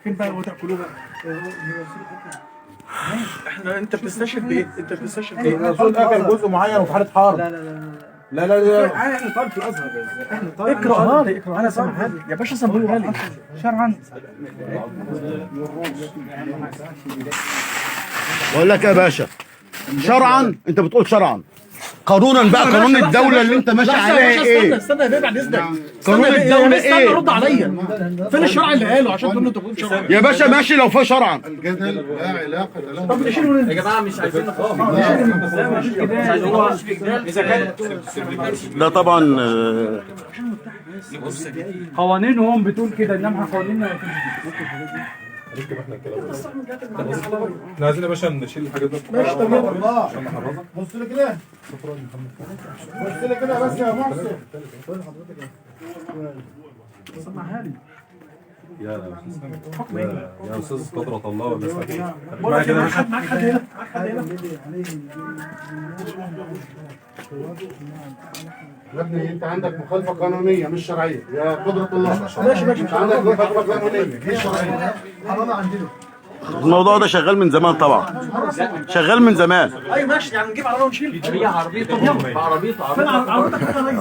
فين بقى وتاكلوه بقى؟ انت بتستشهد بايه؟ انت بتستشهد بايه؟ الرسول اكل جزء معين وفي حاله حرب. لا احنا طالب في الازهر. احنا طالب. اقراها لي اقراها لي سامحها لي يا باشا، سامحها لي شرعا. بقول لك يا باشا، شرعا انت بتقول شرعا، قانونا بقى قانون الدوله اللي انت ماشي عليها ايه؟ استنى يا بيه بعد اذنك. قانون الدوله استنى ايه؟ رد عليا. فين الشرع اللي قاله عشان تقول له انت بتقول شرعا؟ يا باشا ماشي لو في شرعا. الجدل لا علاقه له. طب نشيله من يا جماعه مش عايزين نخاف. ده طبعا قوانينهم بتقول كده، انما قوانيننا احنا عايزين يا باشا نشيل الحاجات دي. ماشي تمام. بص لي كده، بص لي كده بس يا محسن. سامحها لي. يا استاذ قدرة الله ولا اسمع معاك كده معاك حد هنا، معاك حد هنا. يا ابني انت عندك مخالفه قانونيه مش شرعيه يا قدره الله. ماشي انت عندك مخالفه قانونيه مش شرعيه. الموضوع ده شغال من زمان طبعا، شغال من زمان. ايوه ماشي، يعني نجيب عربيه ونشيل. هي عربيته. فين عربيتك يا ريس؟